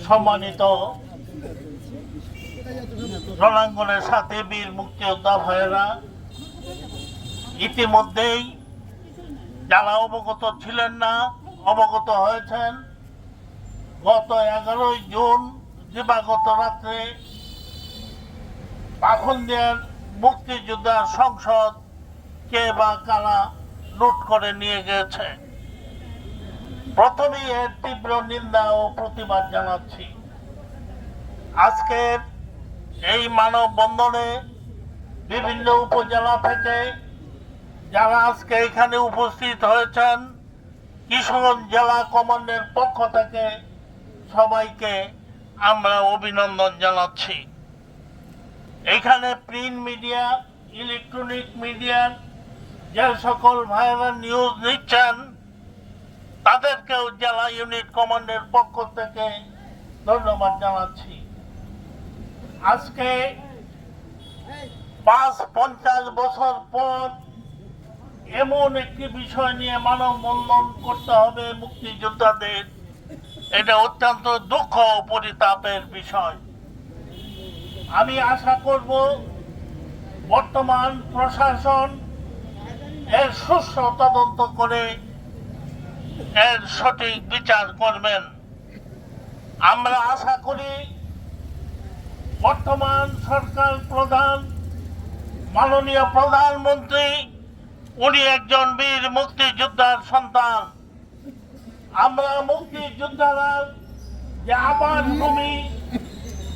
সম্মানিত রণাঙ্গনের সাথে বীর মুক্তিযোদ্ধা ভাইয়েরা, ইতিমধ্যেই যারা অবগত ছিলেন না অবগত হয়েছেন। গত 11 জুন দিবাগত রাত্রে পাখনদিয়ার মুক্তিযোদ্ধার সংসদ কে বা কারা লুট করে নিয়ে গেছে। প্রথমেই এর তীব্র নিন্দা ও প্রতিবাদ জানাচ্ছি। আজকের এই মানববন্ধনে বিভিন্ন উপজেলা থেকে যারা আজকে এখানে উপস্থিত হয়েছেন, কিশোরগঞ্জ জেলা কমান্ডের পক্ষ থেকে সবাইকে আমরা অভিনন্দন জানাচ্ছি। এখানে প্রিন্ট মিডিয়া, ইলেকট্রনিক মিডিয়ার যে সকল ভাইয়েরা নিউজ নিচ্ছেন তাদেরকেও জেলা ইউনিট কমান্ডের পক্ষ থেকে ধন্যবাদ জানাচ্ছি। আজকে 50 বছর পর এমন একটি বিষয় নিয়ে মানববন্ধন করতে হবে মুক্তিযোদ্ধাদের, এটা অত্যন্ত দুঃখ ও পরিতাপের বিষয়। আমি আশা করব বর্তমান প্রশাসন এর সুষ্ঠু তদন্ত করে এর সঠিক বিচার করবেন। আমরা আশা করি বর্তমান সরকার প্রধান মাননীয় প্রধানমন্ত্রী উনি একজন বীর মুক্তিযোদ্ধার সন্তান। আমরা মুক্তিযোদ্ধারা যে আবাদ ভূমি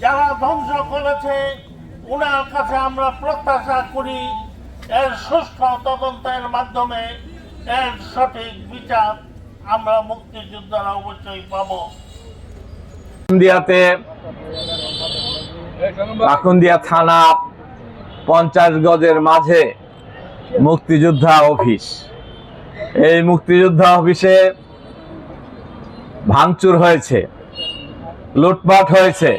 যারা ধ্বংস করেছে ওনার কাছে আমরা প্রত্যাশা করি এর সুষ্ঠু তদন্তের মাধ্যমে এর সঠিক বিচার আমরা মুক্তিযোদ্ধারা অবশ্যই পাব। পাখনদিয়া থানা 50 গজের মাঝে মুক্তিযোদ্ধা অফিস। এই মুক্তিযোদ্ধা অফিসে ভাঙচুর হয়েছে, লুটপাট হয়েছে,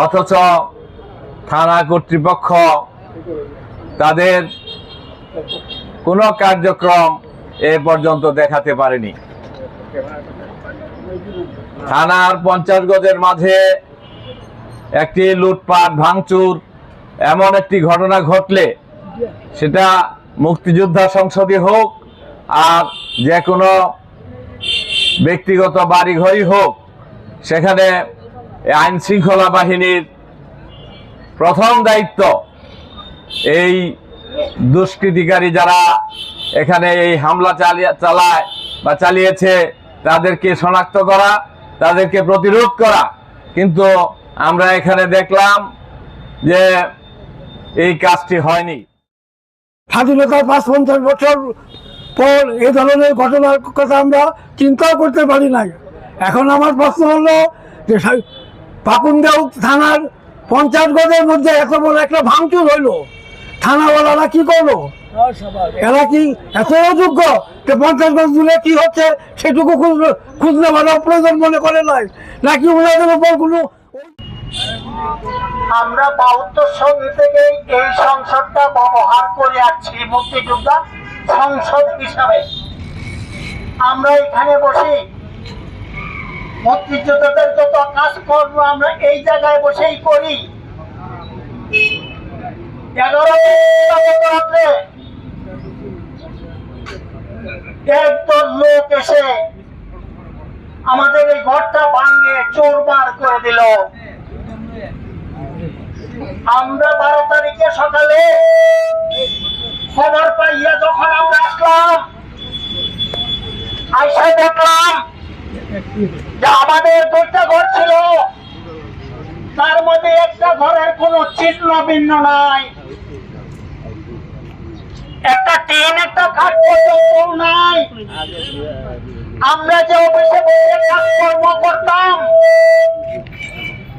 অথচ থানা কর্তৃপক্ষ তাদের কোনো কার্যক্রম এ পর্যন্ত দেখাতে পারেনি। থানার 50 গজের মাঝে একটি লুটপাট ভাঙচুর এমন একটি ঘটনা ঘটলে সেটা মুক্তিযোদ্ধা সংসদে হোক আর যে কোনো ব্যক্তিগত বাড়িঘরই হোক, সেখানে আইন শৃঙ্খলা বাহিনীর প্রথম দায়িত্ব এই দুষ্কৃতিকারী যারা এখানে এই হামলা চালায় বা চালিয়েছে তাদেরকে শনাক্ত করা, তাদেরকে প্রতিরোধ করা। কিন্তু আমরা এখানে দেখলাম যে এই কাজটি হয়নি। স্বাধীনতার 50 বছর পর এ ধরনের ঘটনার কথা আমরা চিন্তাও করতে পারি নাই। এখন আমার প্রশ্ন হলো যে পাখনদিয়া থানার 50 গজের মধ্যে এত বড় একটা ভাঙচুর হইলো, থানাওয়ালারা কি করলো? এরা কি এত অযোগ্য যে 50 গজ দূরে কি হচ্ছে সেটুকু খোঁজ নেওয়ার প্রয়োজন মনে করে নাই? নাকি ওনাদের উপর কোনো আমরা 72 সন থেকে এই সংসদটা ব্যবহার করে আসছি মুক্তিযোদ্ধা সংসদ হিসাবে। আমরা এখানে বসে মুক্তিযোদ্ধাদের যত কাজকর্ম আমরা এই জায়গায় বসেই করি। 11 রাত্রে একদল লোক এসে আমাদের এই ঘরটা ভাঙে চোরমার করে দিল। আমরা 12 তারিখে সকালে খবর পাইয়া যখন আমরা আসলাম, আইসা দেখলাম যে আমাদের 2টা ঘর ছিল, তার মধ্যে একটা ঘরের কোনো চিহ্ন ভিন্ন নাই, একটা টিন একটা খাট পর্যন্ত নাই। আমরা যে অফিসে বসে কাজকর্ম করতাম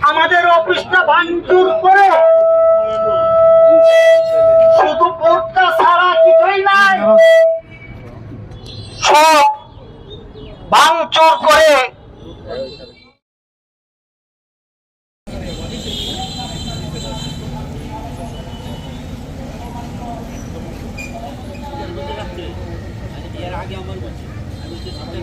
আমাদের অফিসটা ভাঙচুর করে শুধু বোর্ডটা ছাড়া কিছুই নাই, সব ভাঙচুর করে আগে আমার বলছি আমি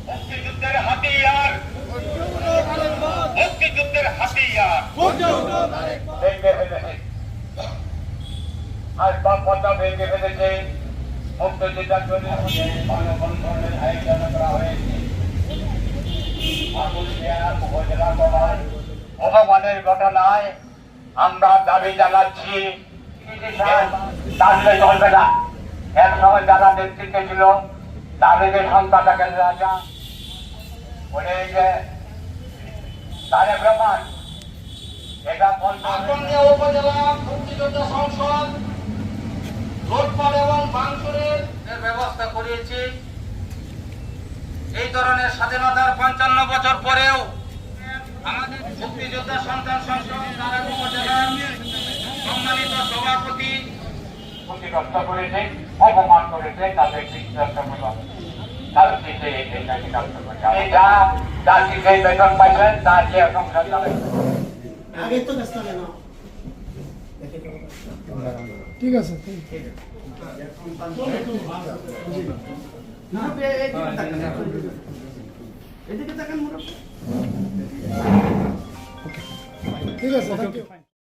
মুক্তিযুদ্ধের হাতিয়ার, মুক্তিযুদ্ধের হাতিয়ার ভেঙে ফেলেছে, আসবাবপত্র ভেঙে ফেলেছে, মুক্তিযুদ্ধের জন্য গণবন্ধনের আয়োজন করা হয়েছে। উপজেলা ভগবানের ঘটনায় আমরা দাবি জানাচ্ছি, জানলে চলবে না। এক সময় যারা নেতৃত্বে ছিল তাদের সন্তানটাকে রাজা বলে যে তারেক রহমান এটা আটঙ্গিয়া উপজেলা মুক্তিযোদ্ধা সংসদ লুটপাট এবং ভাঙচুরের ব্যবস্থা করিয়েছে। এই ধরনের স্বাধীনতার 55 বছর পরেও আমাদের মুক্তিযোদ্ধা সন্তান সংসদ নারায়ণ উপজেলার সম্মানিত সভাপতি ক্ষতিগ্রস্ত করেছে, অপমান করেছে, তাদের বেতন পাইছেন তার যে সংসার চালাইছে। ঠিক আছে ঠিক আছে থ্যাংক ইউ